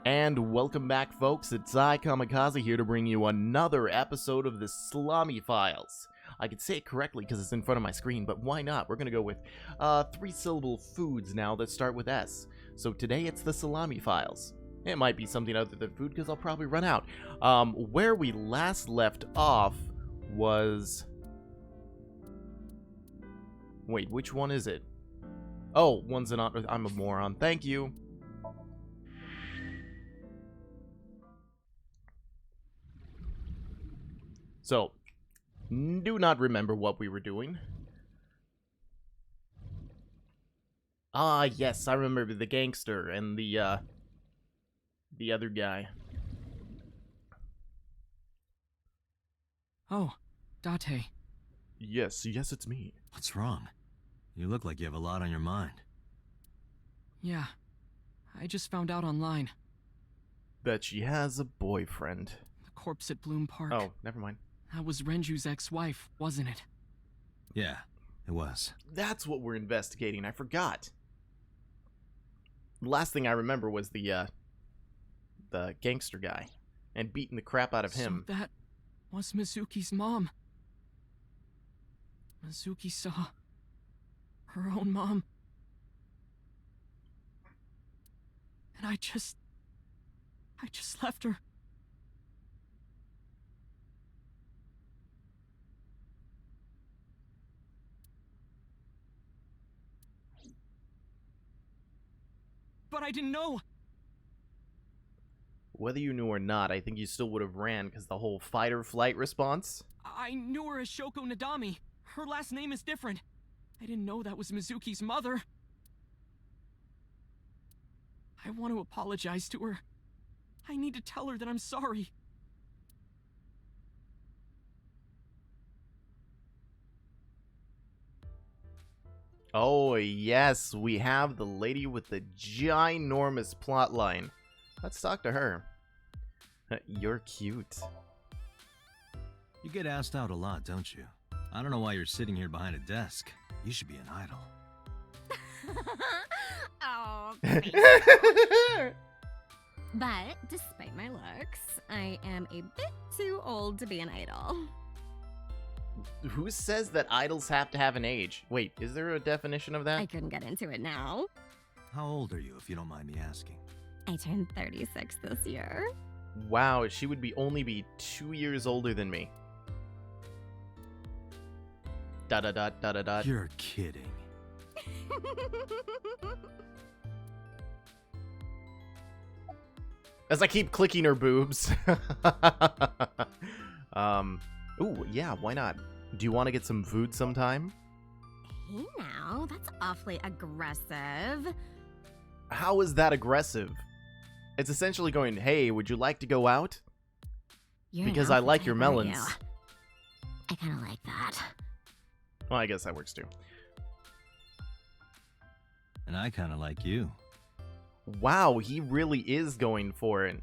And welcome back, folks. It's I, Kamikaze, here to bring you another episode of the Salami Files. I could say it correctly because it's in front of my screen, but why not? We're going to go with three-syllable foods now that start with S. So today it's the Salami Files. It might be something other than food because I'll probably run out. Where we last left off was... Wait, which one is it? Oh, one's an... I'm a moron. Thank you. So, do not remember what we were doing. Ah, yes, I remember the gangster and the other guy. Oh, Date. Yes, it's me. What's wrong? You look like you have a lot on your mind. Yeah, I just found out online. That she has a boyfriend. The corpse at Bloom Park. Oh, never mind. That was Renju's ex-wife, wasn't it? Yeah, it was. That's what we're investigating. I forgot. The last thing I remember was the gangster guy. And beating the crap out of him. So that was Mizuki's mom. Mizuki saw her own mom. And I just left her. But I didn't know. Whether you knew or not, I think you still would have ran because the whole fight or flight response. I knew her as Shoko Nadami. Her last name is different. I didn't know that was Mizuki's mother. I want to apologize to her. I need to tell her that I'm sorry. Oh, yes, we have the lady with the ginormous plotline. Let's talk to her. You're cute. You get asked out a lot, don't you? I don't know why you're sitting here behind a desk. You should be an idol. Oh, thank you. But despite my looks, I am a bit too old to be an idol. Who says that idols have to have an age? Wait, is there a definition of that? I couldn't get into it now. How old are you, if you don't mind me asking? I turned 36 this year. Wow, she would only be 2 years older than me. Da-da-da-da-da-da. You're kidding. As I keep clicking her boobs. Ooh, yeah, why not? Do you want to get some food sometime? Hey now, that's awfully aggressive. How is that aggressive? It's essentially going, hey, would you like to go out? You're an Because I awful like type, your aren't melons. you? I kind of like that. Well, I guess that works too. And I kind of like you. Wow, he really is going for it.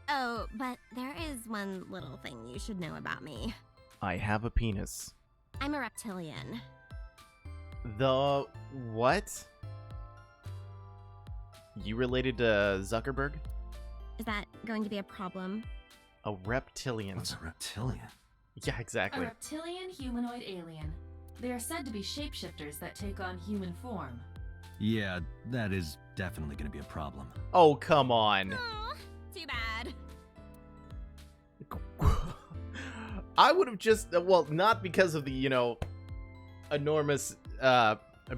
Oh, but there is one little thing you should know about me. I have a penis. I'm a reptilian. The what? You related to Zuckerberg? Is that going to be a problem? A reptilian. What's a reptilian? Yeah, A exactly. reptilian humanoid alien. They are said to be shapeshifters that take on human form. Yeah, that is definitely going to be a problem. Oh, come on. Aw, too bad. I would have just, well, not because of the, enormous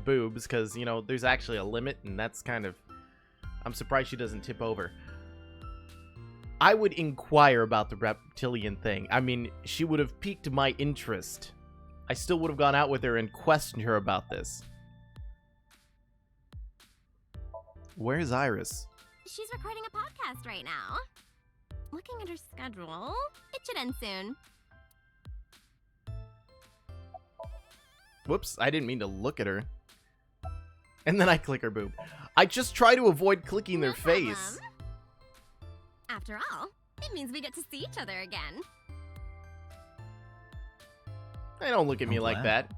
boobs, because, there's actually a limit, and that's kind of, I'm surprised she doesn't tip over. I would inquire about the reptilian thing. I mean, she would have piqued my interest. I still would have gone out with her and questioned her about this. Where's Iris? She's recording a podcast right now. Looking at her schedule, it should end soon. Whoops, I didn't mean to look at her. And then I click her boob. I just try to avoid clicking their No face. problem. After all, it means we get to see each other again. Hey, don't look at me I'm like glad. that.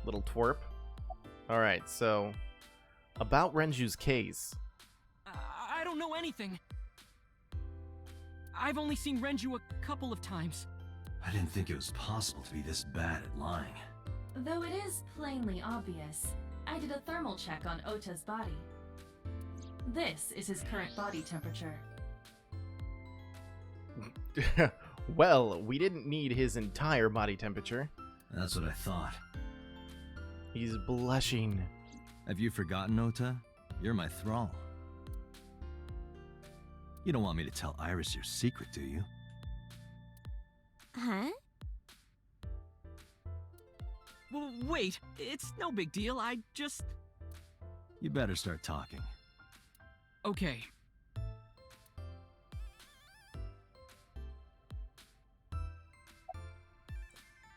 Little twerp. Alright, so... About Renju's case. anything. I've only seen Renju a couple of times. I didn't think it was possible to be this bad at lying. Though it is plainly obvious, I did a thermal check on Ota's body. This is his current body temperature. Well, we didn't need his entire body temperature. That's what I thought. He's blushing. Have you forgotten, Ota? You're my thrall. You don't want me to tell Iris your secret, do you? Huh? Well, wait, it's no big deal. I just... You better start talking. Okay.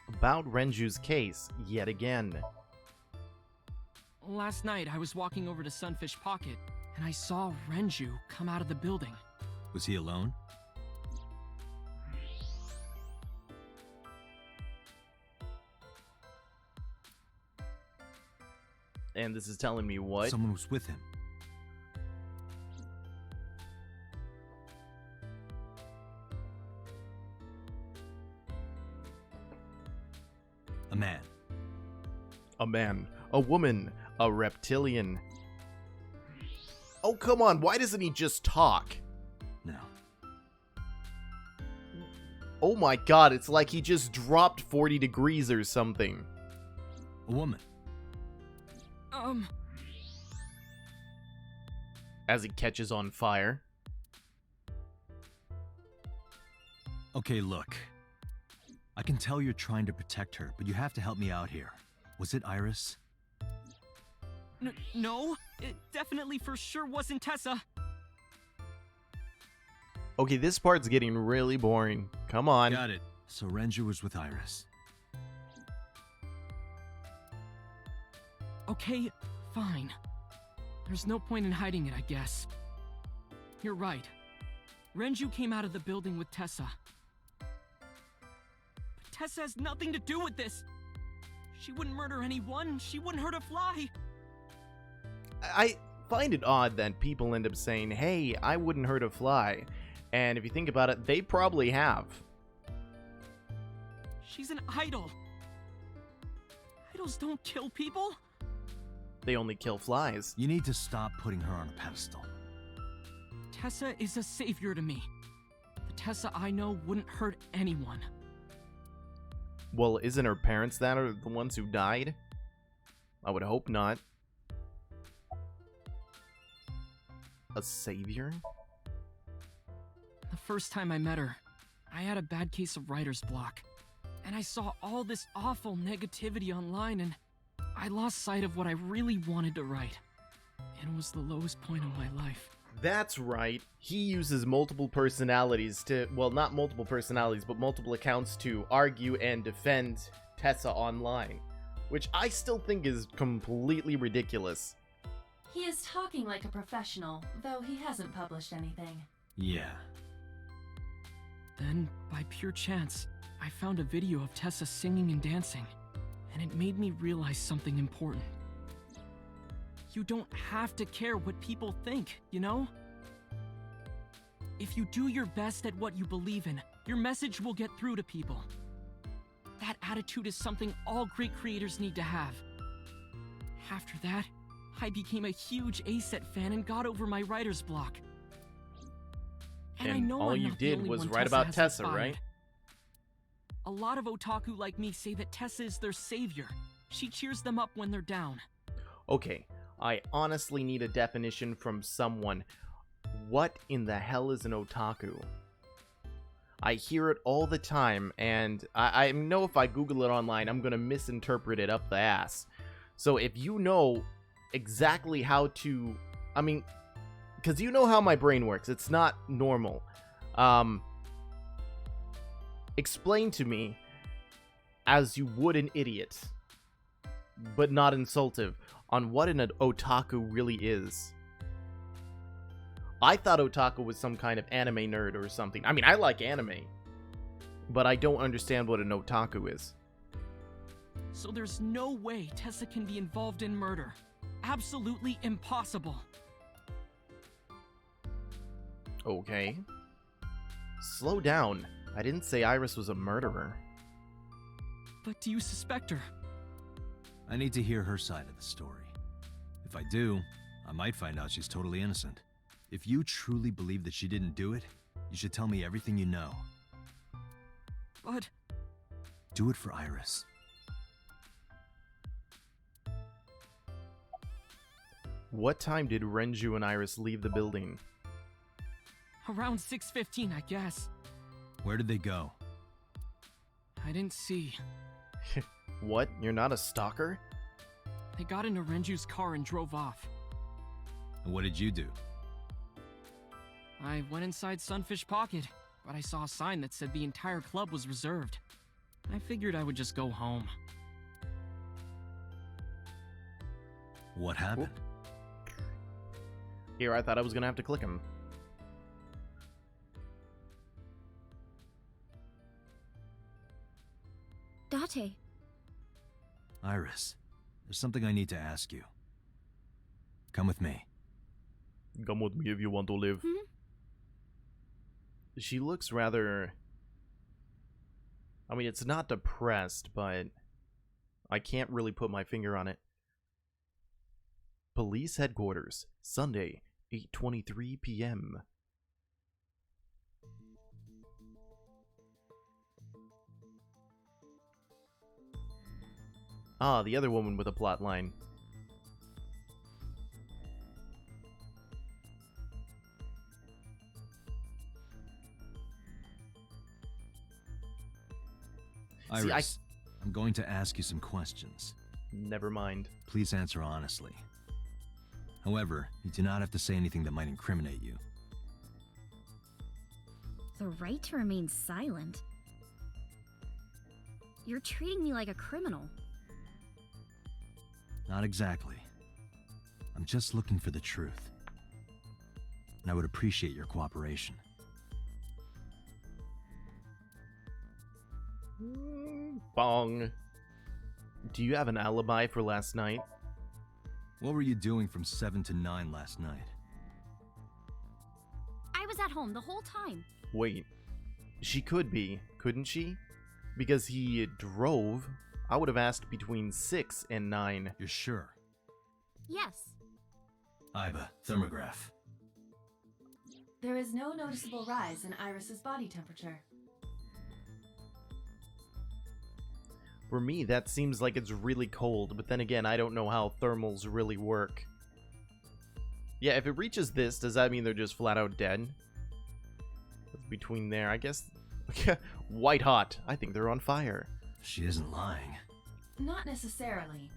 About Renju's case, yet again. Last night, I was walking over to Sunfish Pocket, and I saw Renju come out of the building. Was he alone? And this is telling me what? Someone was with him. A man. A man, a woman, a reptilian. Oh, come on, why doesn't he just talk? No. Oh my god, it's like he just dropped 40 degrees or something. A woman. As he catches on fire. Okay, look. I can tell you're trying to protect her, but you have to help me out here. Was it Iris? No, it definitely for sure wasn't Tessa. Okay, this part's getting really boring. Come on. Got it. So Renju was with Iris. Okay, fine. There's no point in hiding it, I guess. You're right. Renju came out of the building with Tessa. But Tessa has nothing to do with this. She wouldn't murder anyone. She wouldn't hurt a fly. I find it odd that people end up saying, hey, I wouldn't hurt a fly. And if you think about it, they probably have. She's an idol. Idols don't kill people. They only kill flies. You need to stop putting her on a pedestal. Tessa is a savior to me. The Tessa I know wouldn't hurt anyone. Well, isn't her parents that are the ones who died? I would hope not. A savior? The first time I met her, I had a bad case of writer's block. And I saw all this awful negativity online, and I lost sight of what I really wanted to write. And it was the lowest point of my life. That's right. He uses multiple personalities to, well, not multiple personalities, but multiple accounts to argue and defend Tessa online, which I still think is completely ridiculous. He is talking like a professional, though he hasn't published anything. Yeah. Then, by pure chance, I found a video of Tessa singing and dancing, and it made me realize something important. You don't have to care what people think, you know? If you do your best at what you believe in, your message will get through to people. That attitude is something all great creators need to have. After that, I became a huge ASET fan and got over my writer's block. And I know all I'm you not the did only was one write Tessa about has Tessa, inspired. right? A lot of otaku like me say that Tessa is their savior. She cheers them up when they're down. Okay, I honestly need a definition from someone. What in the hell is an otaku? I hear it all the time, and I know if I Google it online, I'm gonna misinterpret it up the ass. So if you know exactly how to... I mean, because you know how my brain works. It's not normal. Explain to me, as you would an idiot, but not insultive, on what an otaku really is. I thought otaku was some kind of anime nerd or something. I mean, I like anime, but I don't understand what an otaku is. So there's no way Tessa can be involved in murder. Absolutely impossible. Okay. Slow down. I didn't say Iris was a murderer. But do you suspect her? I need to hear her side of the story. If I do, I might find out she's totally innocent. If you truly believe that she didn't do it, you should tell me everything you know. But... Do it for Iris. What time did Renju and Iris leave the building? around 6:15, I guess. Where did they go? I didn't see. What? You're not a stalker? They got into Renju's car and drove off. And what did you do? I went inside Sunfish Pocket, but I saw a sign that said the entire club was reserved. I figured I would just go home. What happened? Here, I thought I was gonna have to click him. Date. Iris, there's something I need to ask you. Come with me. Come with me if you want to live. Hmm? She looks rather... I mean, it's not depressed, but I can't really put my finger on it. Police headquarters, Sunday, 8:23 p.m. Ah, the other woman with a plot line. Iris, I'm going to ask you some questions. Never mind. Please answer honestly. However, you do not have to say anything that might incriminate you. The right to remain silent? You're treating me like a criminal. Not exactly. I'm just looking for the truth. And I would appreciate your cooperation. Bong. Do you have an alibi for last night? What were you doing from 7 to 9 last night? I was at home the whole time. Wait. She could be, couldn't she? Because he drove. I would have asked between 6 and 9. You're sure? Yes. Iba, thermograph. There is no noticeable rise in Iris's body temperature. For me, that seems like it's really cold, but then again, I don't know how thermals really work. Yeah, if it reaches this, does that mean they're just flat out dead? Between there, I guess... White hot. I think they're on fire. She isn't lying. Not necessarily.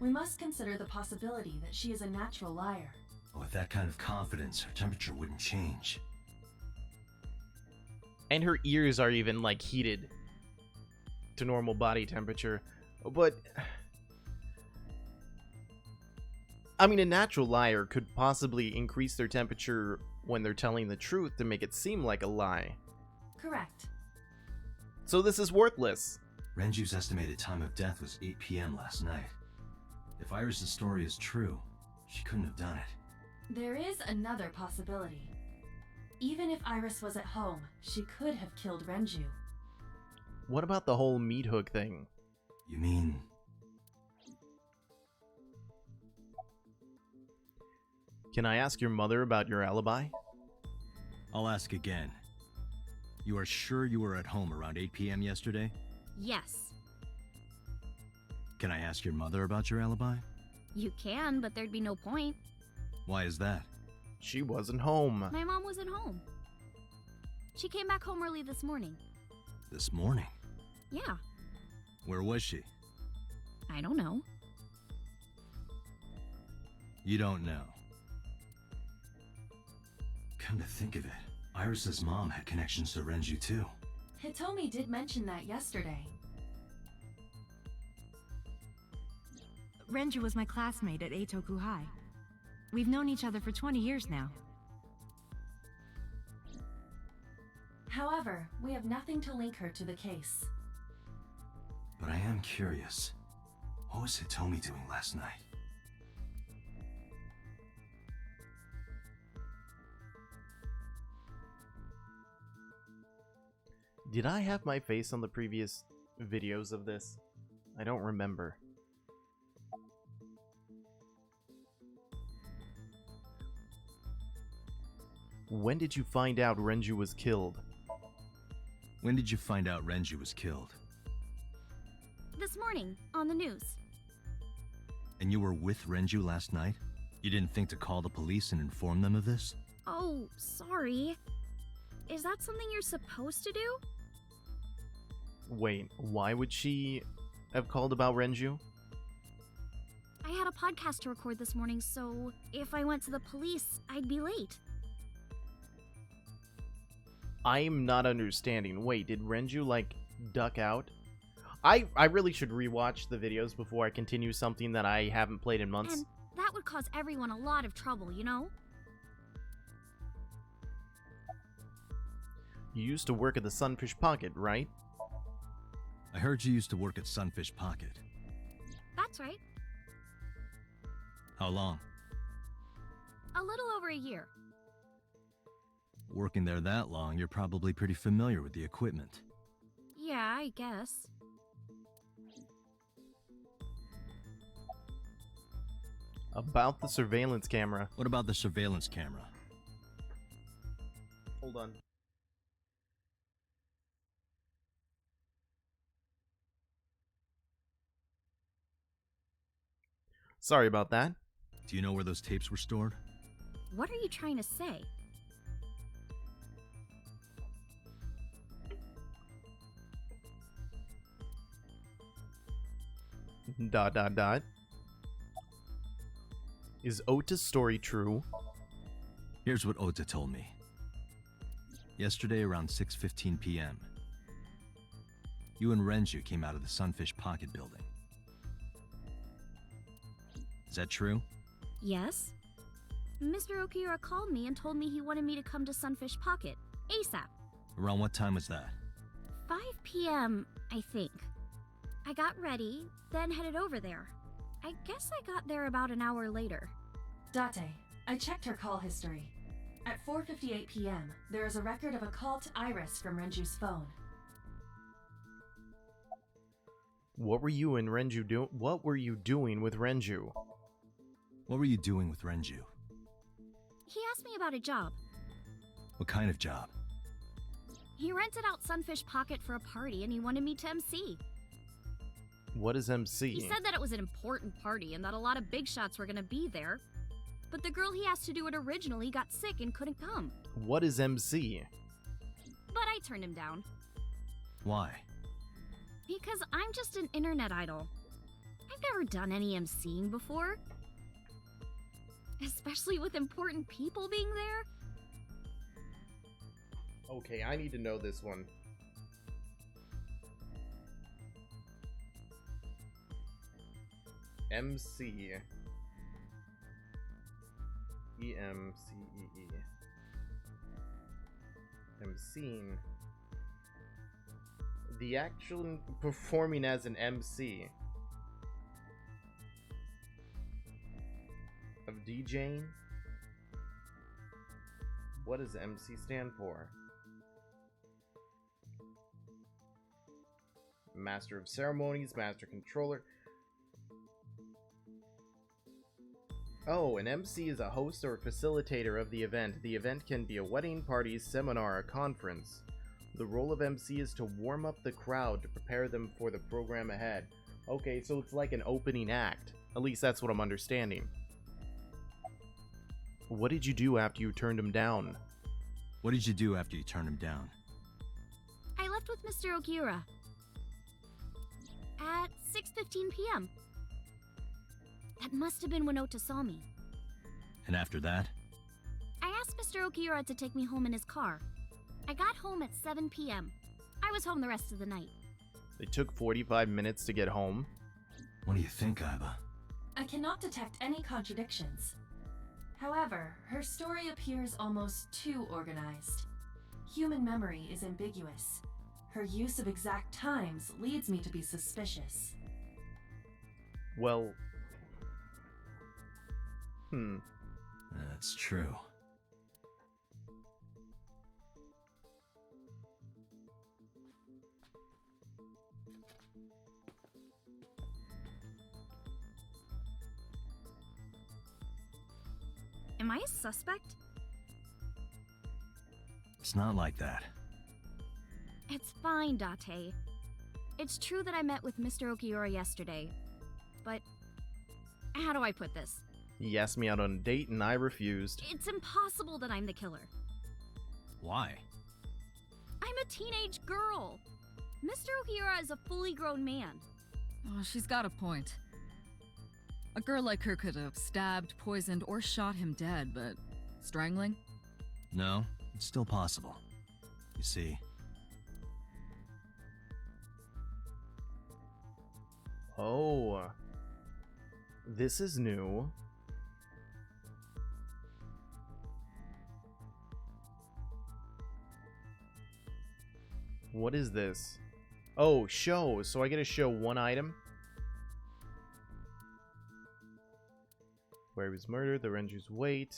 We must consider the possibility that she is a natural liar. With that kind of confidence, her temperature wouldn't change. And her ears are even, like, heated to normal body temperature. But... I mean, a natural liar could possibly increase their temperature when they're telling the truth to make it seem like a lie. Correct. So this is worthless. Renju's estimated time of death was 8 p.m. last night. If Iris' story is true, she couldn't have done it. There is another possibility. Even if Iris was at home, she could have killed Renju. What about the whole meat hook thing? You mean... Can I ask your mother about your alibi? I'll ask again. You are sure you were at home around 8 p.m. yesterday? Yes. Can I ask your mother about your alibi? You can, but there'd be no point. Why is that? She wasn't home. My mom wasn't home. She came back home early this morning. This morning? Yeah. Where was she? I don't know. You don't know. Come to think of it, Iris's mom had connections to Renju too. Hitomi did mention that yesterday. Renju was my classmate at Eitoku High. We've known each other for 20 years now. However, we have nothing to link her to the case. But I am curious. What was Hitomi doing last night? Did I have my face on the previous videos of this? I don't remember. When did you find out Renju was killed? When did you find out Renju was killed? This morning, on the news. And you were with Renju last night? You didn't think to call the police and inform them of this? Oh, sorry. Is that something you're supposed to do? Wait, why would she have called about Renju? I had a podcast to record this morning, so if I went to the police, I'd be late. I'm not understanding. Wait, did Renju, like, duck out? I really should rewatch the videos before I continue something that I haven't played in months. And that would cause everyone a lot of trouble, you know? You used to work at the Sunfish Pocket, right? I heard you used to work at Sunfish Pocket. That's right. How long? A little over a year. Working there that long, you're probably pretty familiar with the equipment. Yeah, I guess. About the surveillance camera. What about the surveillance camera? Hold on. Sorry about that. Do you know where those tapes were stored? What are you trying to say? Dot dot dot. Is Ota's story true? Here's what Ota told me. Yesterday around 6:15 p.m., you and Renju came out of the Sunfish Pocket building. Is that true? Yes. Mr. Okira called me and told me he wanted me to come to Sunfish Pocket, ASAP. Around what time was that? 5 p.m., I think. I got ready, then headed over there. I guess I got there about an hour later. Date, I checked her call history. At 4:58 p.m., there is a record of a call to Iris from Renju's phone. What were you and Renju doing? What were you doing with Renju? What were you doing with Renju? He asked me about a job. What kind of job? He rented out Sunfish Pocket for a party and he wanted me to MC. What is MC? He said that it was an important party and that a lot of big shots were gonna be there. But the girl he asked to do it originally got sick and couldn't come. What is MC? But I turned him down. Why? Because I'm just an internet idol. I've never done any MCing before. Especially with important people being there. Okay, I need to know this one. MC. E-M-C-E-E. MCing. The actual performing as an MC. Of DJing? What does MC stand for? Master of Ceremonies, Master Controller. Oh, an MC is a host or facilitator of the event. The event can be a wedding, party, seminar, or conference. The role of MC is to warm up the crowd to prepare them for the program ahead. Okay, so it's like an opening act. At least that's what I'm understanding. What did you do after you turned him down? What did you do after you turned him down? I left with Mr. Okira. At 6:15 p.m. That must have been when Ota saw me. And after that? I asked Mr. Okira to take me home in his car. I got home at 7 p.m. I was home the rest of the night. It took 45 minutes to get home. What do you think, Aiba? I cannot detect any contradictions. However, her story appears almost too organized. Human memory is ambiguous. Her use of exact times leads me to be suspicious. Well... That's true. Am I a suspect? It's not like that. It's fine, Date. It's true that I met with Mr. Okiura yesterday, but how do I put this? He asked me out on a date and I refused. It's impossible that I'm the killer. Why? I'm a teenage girl. Mr. Okiura is a fully grown man. Oh, she's got a point. A girl like her could have stabbed, poisoned, or shot him dead, but strangling? No, it's still possible. You see, Oh. This is new. What is this? Oh, show. So I get to show one item. Where he was murdered, the Renju's weight,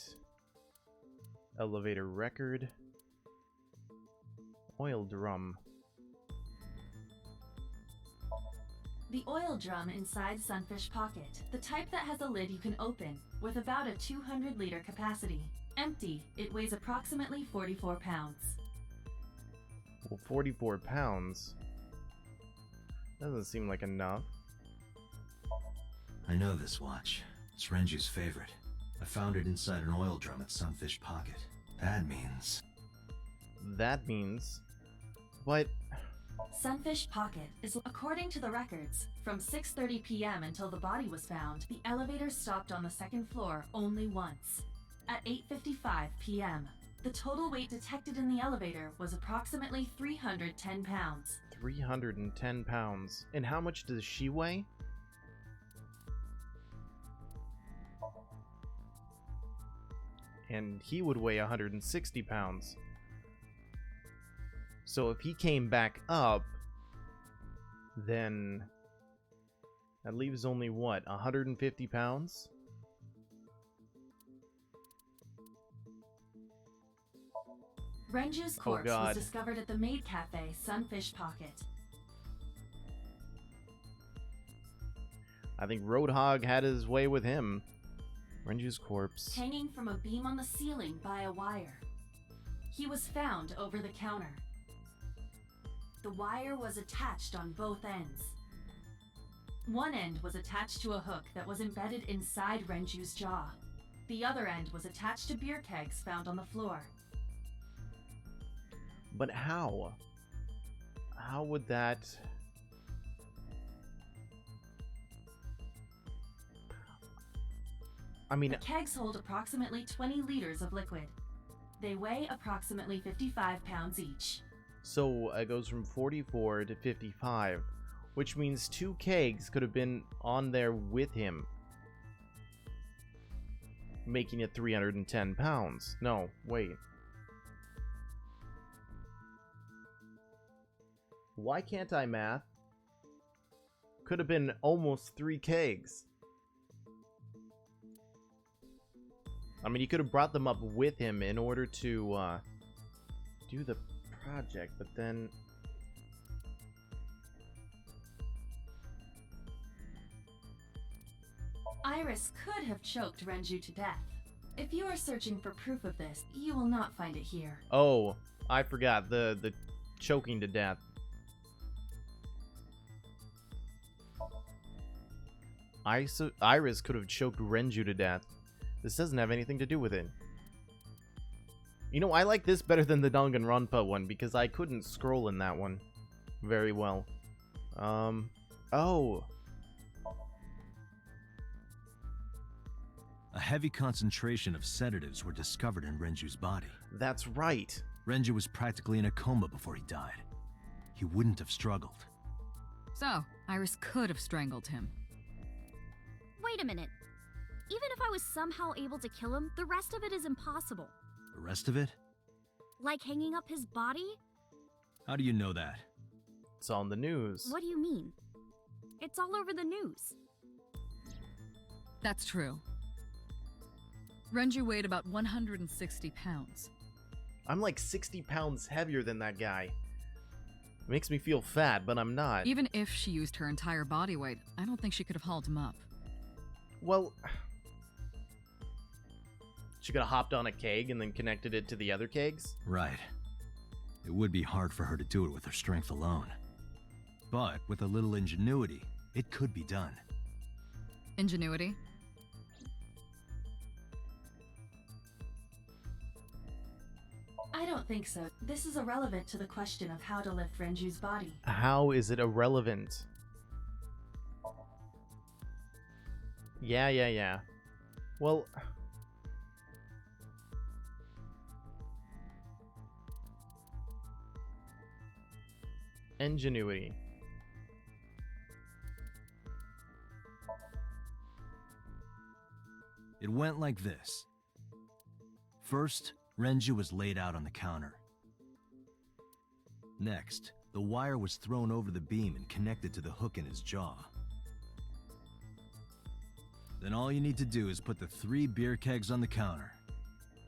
elevator record, oil drum. The oil drum inside Sunfish Pocket, the type that has a lid you can open, with about a 200-liter capacity. Empty, it weighs approximately 44 pounds. Well, 44 pounds. Doesn't seem like enough. I know this watch. It's Renju's favorite. I found it inside an oil drum at Sunfish Pocket. That means... But... Sunfish Pocket is, according to the records, from 6:30 p.m. until the body was found, the elevator stopped on the second floor only once. At 8:55 p.m., the total weight detected in the elevator was approximately 310 pounds. 310 pounds. And how much does she weigh? And he would weigh 160 pounds. So if he came back up, then that leaves only what, 150 pounds? Renju's corpse God. was discovered at the maid cafe Sunfish Pocket. I think Roadhog had his way with him. Renju's corpse. Hanging from a beam on the ceiling by a wire. He was found over the counter. The wire was attached on both ends. One end was attached to a hook that was embedded inside Renju's jaw. The other end was attached to beer kegs found on the floor. But how? How would that... I mean... The kegs hold approximately 20 liters of liquid. They weigh approximately 55 pounds each. So it goes from 44 to 55, which means 2 kegs could have been on there with him, making it 310 pounds. No, wait. Why can't I math? Could have been almost 3 kegs. I mean, he could have brought them up with him in order to do the project, but then... Iris could have choked Renju to death. If you are searching for proof of this, you will not find it here. Oh, I forgot. The choking to death. Iris could have choked Renju to death. This doesn't have anything to do with it. You know, I like this better than the Danganronpa one because I couldn't scroll in that one very well. Oh. A heavy concentration of sedatives were discovered in Renju's body. That's right. Renju was practically in a coma before he died. He wouldn't have struggled. So, Iris could have strangled him. Wait a minute. Even if I was somehow able to kill him, the rest of it is impossible. The rest of it? Like hanging up his body? How do you know that? It's on the news. What do you mean? It's all over the news. That's true. Renju weighed about 160 pounds. I'm like 60 pounds heavier than that guy. It makes me feel fat, but I'm not. Even if she used her entire body weight, I don't think she could have hauled him up. Well... She could have hopped on a keg and then connected it to the other kegs. Right. It would be hard for her to do it with her strength alone. But with a little ingenuity, it could be done. Ingenuity? I don't think so. This is irrelevant to the question of how to lift Renju's body. How is it irrelevant? Yeah. Well... Ingenuity. It went like this. First, Renju was laid out on the counter. Next, the wire was thrown over the beam and connected to the hook in his jaw. Then all you need to do is put the 3 beer kegs on the counter.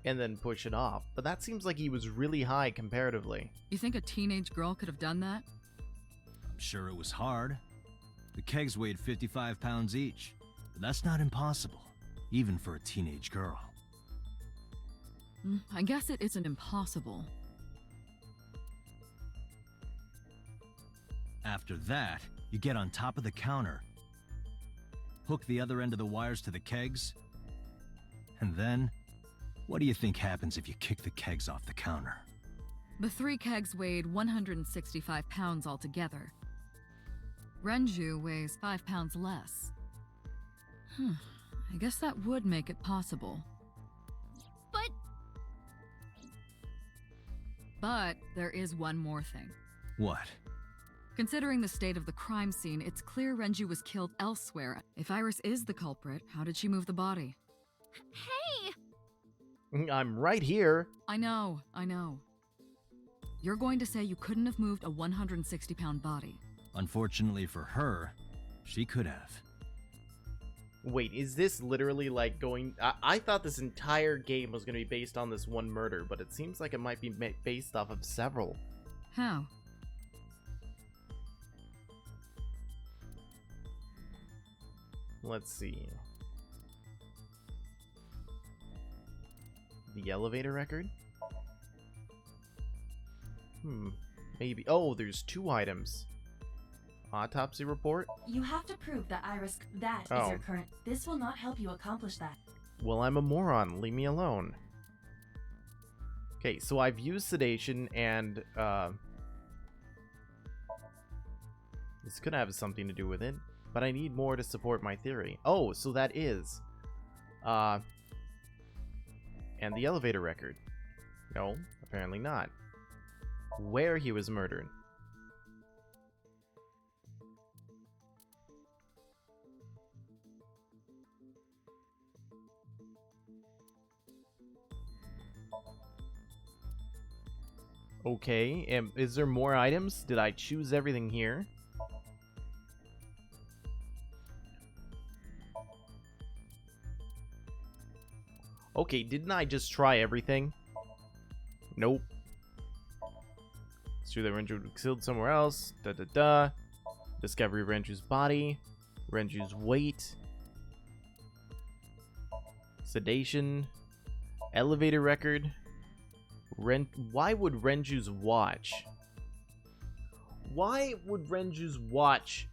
And then push it off. But that seems like he was really high comparatively. You think a teenage girl could have done that? I'm sure it was hard. The kegs weighed 55 pounds each, but that's not impossible, even for a teenage girl. I guess it isn't impossible. After that, you get on top of the counter, hook the other end of the wires to the kegs, and then, what do you think happens if you kick the kegs off the counter? The 3 kegs weighed 165 pounds altogether. Renju weighs 5 pounds less. I guess that would make it possible. But there is one more thing. What? Considering the state of the crime scene, it's clear Renju was killed elsewhere. If Iris is the culprit, how did she move the body? Hey! I'm right here. I know. You're going to say you couldn't have moved a 160-pound body. Unfortunately for her, she could have. Wait, is this literally like going... I thought this entire game was going to be based on this one murder, but it seems like it might be based off of several. How? Let's see. The elevator record? Maybe. Oh, there's 2 items. Autopsy report? You have to prove that Iris... That is your current... This will not help you accomplish that. Well, I'm a moron. Leave me alone. Okay, so I've used sedation and, this could have something to do with it, but I need more to support my theory. Oh, so that is, and the elevator record. No, apparently not. Where he was murdered. Okay, is there more items? Did I choose everything here? Okay, didn't I just try everything? Nope. It's true that Renju was killed somewhere else. Discovery of Renju's body. Renju's weight. Sedation. Elevator record. Why would Renju's watch? Why would Renju's watch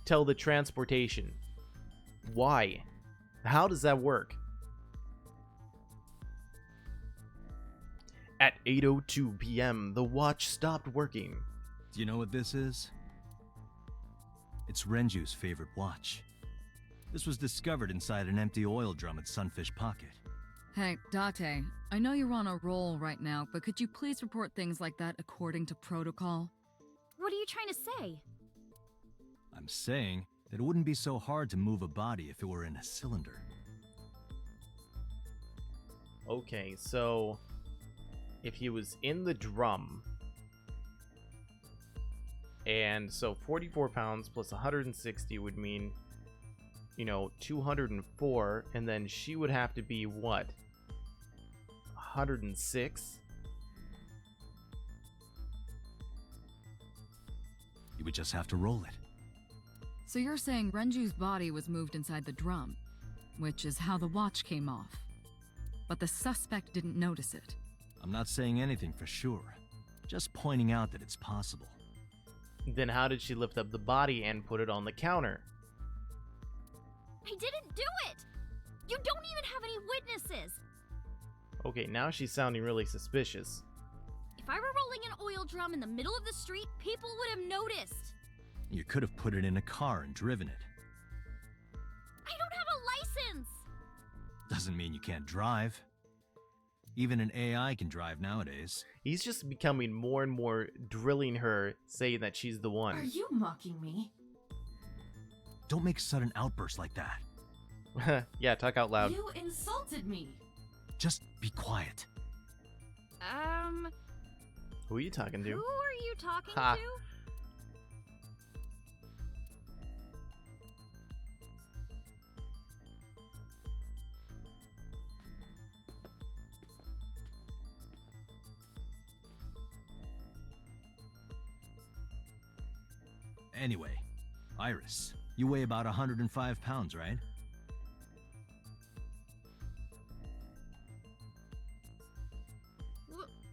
tell the transportation? Why? How does that work? At 8:02 p.m., the watch stopped working. Do you know what this is? It's Renju's favorite watch. This was discovered inside an empty oil drum at Sunfish Pocket. Hey, Date, I know you're on a roll right now, but could you please report things like that according to protocol? What are you trying to say? I'm saying that it wouldn't be so hard to move a body if it were in a cylinder. Okay, so if he was in the drum, and so 44 pounds plus 160 would mean, you know, 204, and then she would have to be what? 106? You would just have to roll it. So you're saying Renju's body was moved inside the drum, which is how the watch came off. but the suspect didn't notice it. I'm not saying anything for sure. Just pointing out that it's possible. Then how did she lift up the body and put it on the counter? I didn't do it! You don't even have any witnesses! Okay, now she's sounding really suspicious. If I were rolling an oil drum in the middle of the street, people would have noticed. You could have put it in a car and driven it. I don't have a license! Doesn't mean you can't drive. Even an AI can drive nowadays. He's just becoming more and more drilling her, saying that she's the Are one. you mocking me? Don't make sudden outbursts like that. Yeah, talk out loud. You insulted me. Just be quiet. Who are you talking Who to? are you talking Ha. to? Anyway, Iris, you weigh about 105 pounds, right?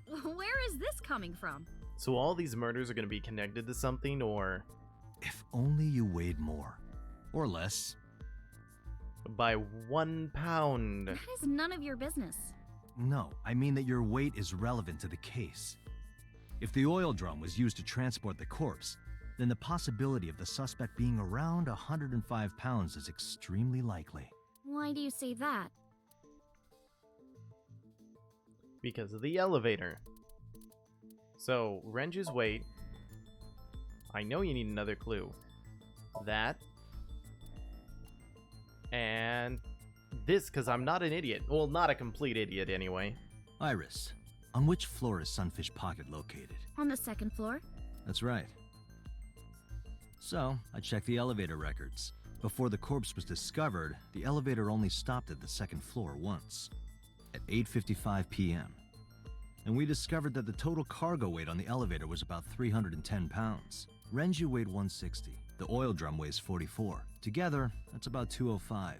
Where is this coming from? So all these murders are going to be connected to something, or If only you weighed more. Or less. by 1 pound? That is none of your business. No, I mean that your weight is relevant to the case. If the oil drum was used to transport the corpse, then the possibility of the suspect being around 105 pounds is extremely likely. Why do you say that? Because of the elevator. So, Renju's weight. I know you need another clue. That. And this, because I'm not an idiot. Well, not a complete idiot anyway. Iris, on which floor is Sunfish Pocket located? On the second floor? That's right. So, I checked the elevator records. Before the corpse was discovered, the elevator only stopped at the second floor once, at 8:55 p.m. And we discovered that the total cargo weight on the elevator was about 310 pounds. Renju weighed 160. The oil drum weighs 44. Together, that's about 205.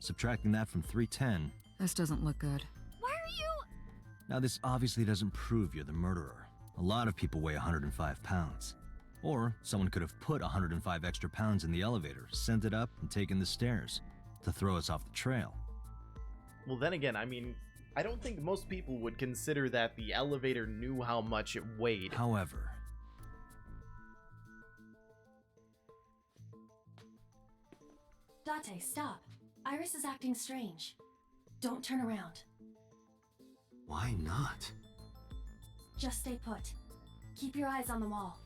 Subtracting that from 310, This doesn't look good. Why are you... now this obviously doesn't prove you're the murderer. A lot of people weigh 105 pounds. Or someone could have put 105 extra pounds in the elevator, sent it up, and taken the stairs to throw us off the trail. Well, then again, I mean, I don't think most people would consider that the elevator knew how much it weighed. However, Date, stop. Iris is acting strange. Don't turn around. why not? Just stay put. Keep your eyes on the wall.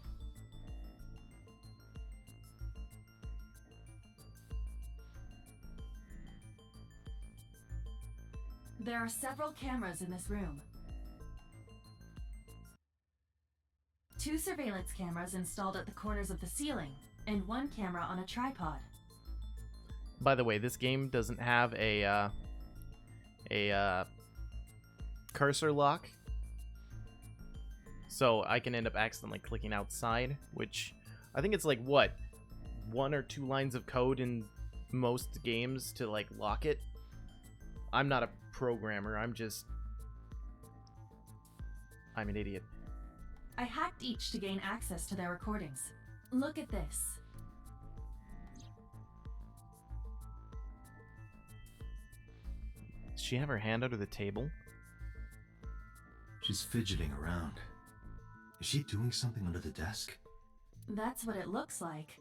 There are several cameras in this room. 2 surveillance cameras installed at the corners of the ceiling, and 1 camera on a tripod. By the way, this game doesn't have a cursor lock, so I can end up accidentally clicking outside, which I think it's like, what, 1 or 2 lines of code in most games to like lock it. I'm not a programmer, I'm an idiot. I hacked each to gain access to their recordings. Look at this. Does she have her hand under the table? She's fidgeting around. Is she doing something under the desk? That's what it looks like.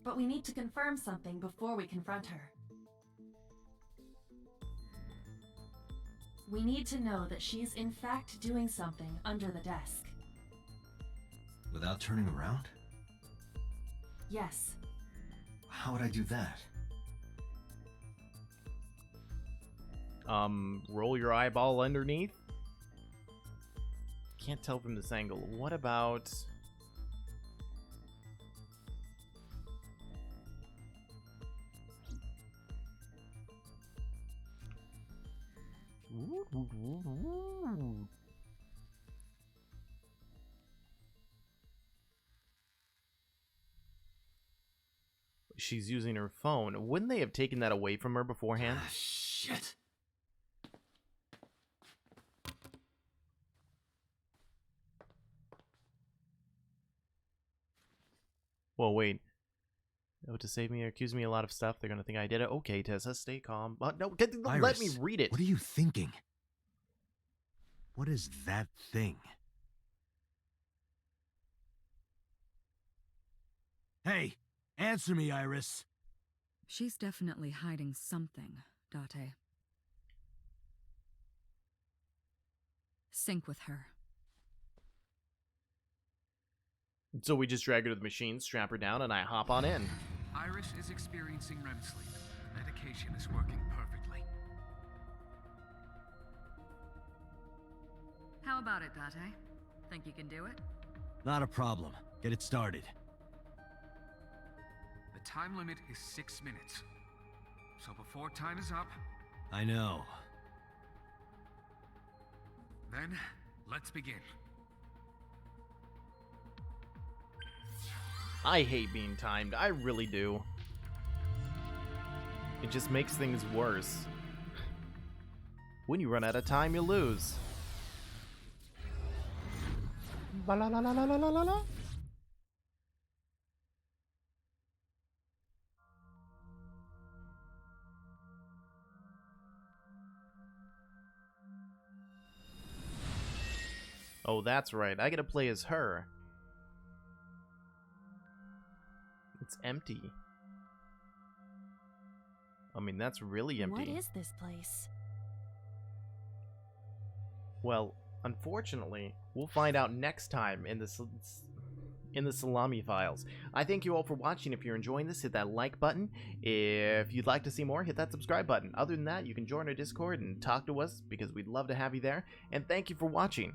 But we need to confirm something before we confront her. We need to know that she's in fact doing something under the desk. Without turning around? Yes. How would I do that? Roll your eyeball underneath? Can't tell from this angle. What about... She's using her phone. Wouldn't they have taken that away from her beforehand? Shit. Whoa, wait. Oh, to save me or accuse me of a lot of stuff. They're gonna think I did it. Okay, Tessa, stay calm. No, let me Iris, read it. What are you thinking? What is that thing? Hey, answer me, Iris. She's definitely hiding something, Date. Sync with her. So we just drag her to the machine, strap her down, and I hop on in. Iris is experiencing REM sleep. Medication is working perfectly. How about it, Date? Think you can do it? Not a problem. Get it started. The time limit is 6 minutes. So before time is up, I know. then let's begin. I hate being timed. I really do. It just makes things worse. When you run out of time, you lose. Ba-la-la-la-la-la-la-la. Oh, that's right. I gotta play as her. It's empty. I mean, that's really empty. What is this place? Well, unfortunately, we'll find out next time in the Salami Files. I thank you all for watching. If you're enjoying this, hit that like button. If you'd like to see more, hit that subscribe button. Other than that, you can join our Discord and talk to us because we'd love to have you there. And thank you for watching.